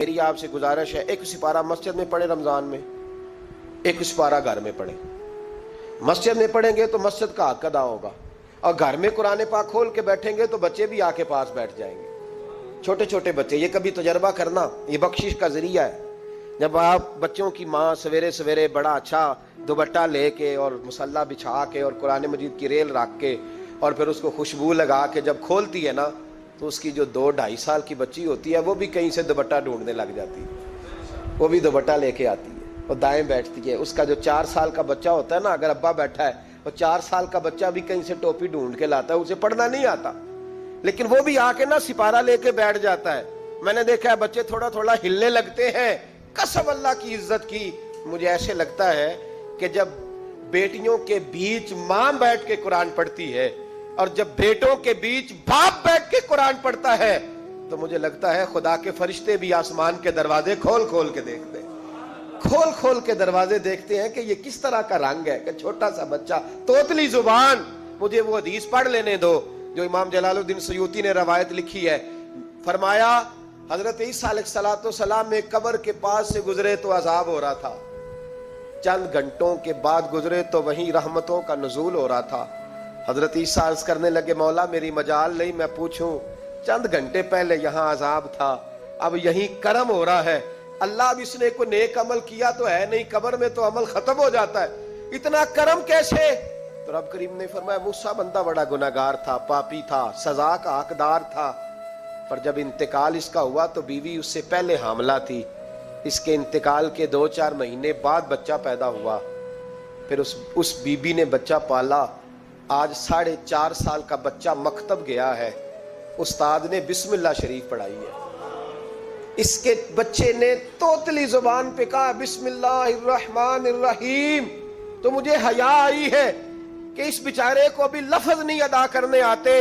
میری آپ سے گزارش ہے، ایک سپارہ مسجد میں پڑھیں رمضان میں، ایک سپارہ گھر میں پڑھیں۔ مسجد میں پڑھیں گے تو مسجد کا حق ادا ہوگا، اور گھر میں قرآن پاک کھول کے بیٹھیں گے تو بچے بھی آ کے پاس بیٹھ جائیں گے، چھوٹے چھوٹے بچے۔ یہ کبھی تجربہ کرنا، یہ بخشش کا ذریعہ ہے۔ جب آپ بچوں کی ماں سویرے سویرے بڑا اچھا دوپٹہ لے کے اور مصلی بچھا کے اور قرآن مجید کی ریل رکھ کے اور پھر اس کو خوشبو لگا کے جب کھولتی ہے نا، تو اس کی جو 2-2.5 سال کی بچی ہوتی ہے وہ بھی کہیں سے دوپٹہ ڈھونڈنے لگ جاتی ہے، وہ بھی دوپٹہ لے کے آتی ہے اور دائیں بیٹھتی ہے۔ اس کا جو 4 سال کا بچہ ہوتا ہے نا، اگر ابا بیٹھا ہے، وہ 4 سال کا بچہ بھی کہیں سے ٹوپی ڈھونڈ کے لاتا ہے، اسے پڑھنا نہیں آتا، لیکن وہ بھی آ کے نا سپارہ لے کے بیٹھ جاتا ہے۔ میں نے دیکھا ہے بچے تھوڑا تھوڑا ہلنے لگتے ہیں۔ قسم اللہ کی عزت کی، مجھے ایسے لگتا ہے کہ جب بیٹیوں کے بیچ ماں بیٹھ کے قرآن پڑھتی ہے اور جب بیٹوں کے بیچ باپ بیٹھ کے قرآن پڑھتا ہے، تو مجھے لگتا ہے خدا کے فرشتے بھی آسمان کے دروازے کھول کھول کے دیکھتے ہیں، کھول کھول کے دروازے دیکھتے ہیں کہ یہ کس طرح کا رنگ ہے کہ چھوٹا سا بچہ، توتلی زبان۔ مجھے وہ حدیث پڑھ لینے دو جو امام جلال الدین سیوطی نے روایت لکھی ہے۔ فرمایا حضرت عیسیٰ علیہ السلام میں قبر کے پاس سے گزرے تو عذاب ہو رہا تھا، چند گھنٹوں کے بعد گزرے تو وہیں رحمتوں کا نزول ہو رہا تھا۔ حضرت عیسیٰ عرض کرنے لگے، مولا میری مجال نہیں میں پوچھوں، چند گھنٹے پہلے یہاں عذاب تھا، اب یہیں کرم ہو رہا ہے۔ اللہ اب اس نے کوئی نیک عمل کیا تو ہے نہیں، قبر میں تو عمل ختم ہو جاتا ہے، اتنا کرم کیسے؟ تو رب کریم نے فرمایا موسیٰ بندہ بڑا گناہگار تھا، پاپی تھا، سزا کا حقدار تھا، پر جب انتقال اس کا ہوا تو بیوی اس سے پہلے حاملہ تھی، اس کے انتقال کے 2-4 مہینے بعد بچہ پیدا ہوا، پھر اس بیوی نے بچہ پالا، آج 4.5 سال کا بچہ مکتب گیا ہے، استاد نے بسم اللہ شریف پڑھائی ہے، اس کے بچے نے توتلی زبان پہ کہا بسم اللہ الرحمن الرحیم، تو مجھے حیا آئی ہے کہ اس بیچارے کو ابھی لفظ نہیں ادا کرنے آتے،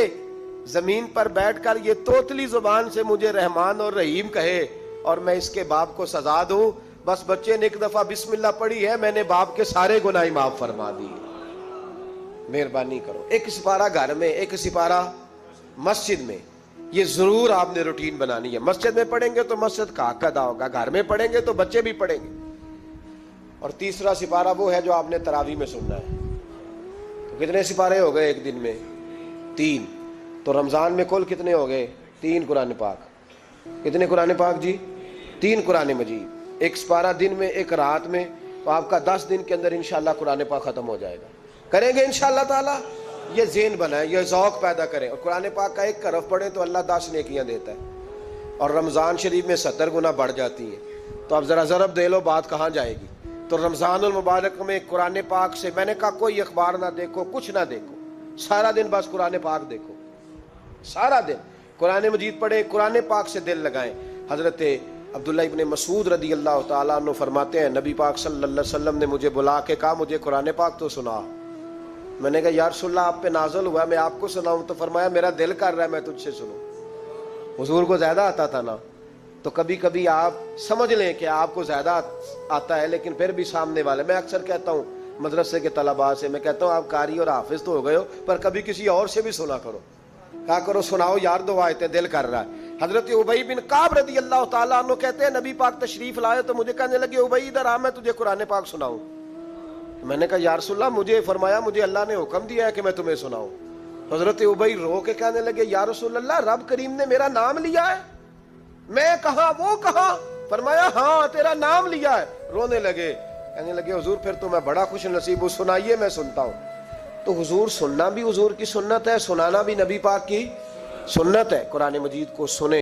زمین پر بیٹھ کر یہ توتلی زبان سے مجھے رحمان اور رحیم کہے اور میں اس کے باپ کو سزا دوں۔ بس بچے نے ایک دفعہ بسم اللہ پڑھی ہے، میں نے باپ کے سارے گناہ معاف فرما دی، مہربانی کرو۔ ایک سپارہ گھر میں، ایک سپارہ مسجد میں، یہ ضرور آپ نے روٹین بنانی ہے۔ مسجد میں پڑھیں گے تو مسجد کا حق ادا ہوگا، گھر میں پڑھیں گے تو بچے بھی پڑھیں گے۔ اور تیسرا سپارہ وہ ہے جو آپ نے تراویح میں سننا ہے۔ تو کتنے سپارے ہو گئے ایک دن میں؟ 3۔ تو رمضان میں کل کتنے ہو گئے؟ 3 قرآن پاک۔ کتنے قرآن پاک جی؟ 3 قرآن مجید، ایک سپارہ دن میں ایک رات میں، تو آپ کا 10 دن کے اندر انشاءاللہ قرآن پاک ختم ہو جائے گا۔ کریں گے انشاءاللہ تعالی؟ یہ ذہن بنائیں، یہ ذوق پیدا کریں، اور قرآن پاک کا ایک حرف پڑھیں تو اللہ 10 نیکیاں دیتا ہے، اور رمضان شریف میں 70 گنا بڑھ جاتی ہیں۔ تو اب ذرا ضرب دے لو، بات کہاں جائے گی؟ تو رمضان المبارک میں قرآن پاک سے، میں نے کہا کوئی اخبار نہ دیکھو، کچھ نہ دیکھو، سارا دن بس قرآن پاک دیکھو، سارا دن قرآن مجید پڑھیں، قرآن پاک سے دل لگائیں۔ حضرت عبداللہ ابن مسعود رضی اللہ تعالیٰ عنہ فرماتے ہیں، نبی پاک صلی اللہ علیہ وسلم نے مجھے بلا کے کہا مجھے قرآن پاک تو سنا۔ میں نے کہا یا رسول اللہ آپ پہ نازل ہوا ہے، میں آپ کو سناؤں؟ تو فرمایا میرا دل کر رہا ہے میں تجھ سے سنوں۔ حضور کو زیادہ آتا تھا نا، تو کبھی کبھی آپ سمجھ لیں کہ آپ کو زیادہ آتا ہے، لیکن پھر بھی سامنے والے، میں اکثر کہتا ہوں مدرسے کے طلباء سے، میں کہتا ہوں آپ قاری اور حافظ تو ہو گئے ہو، پر کبھی کسی اور سے بھی سنا کرو، کہا کرو سناؤ یار 2 آیتیں، دل کر رہا ہے۔ حضرت ابی بن کعب رضی اللہ تعالیٰ عنہ کہتے ہیں نبی پاک تشریف لائے تو مجھے کہنے لگے ابی ادھر آ، میں تجھے قرآن پاک سناؤں۔ میں نے کہا یا رسول اللہ مجھے فرمایا مجھے اللہ نے حکم دیا ہے کہ میں تمہیں سناؤں۔ حضرت ابی رو کے کہنے لگے یا رسول اللہ رب کریم نے میرا نام لیا ہے؟ میں کہاں وہ کہاں؟ فرمایا ہاں تیرا نام لیا ہے۔ رونے لگے، کہنے لگے حضور پھر تو میں بڑا خوش نصیب ہوں، سنائیے میں سنتا ہوں۔ تو حضور سننا بھی حضور کی سنت ہے، سنانا بھی نبی پاک کی سنت ہے۔ قرآن مجید کو سنیں۔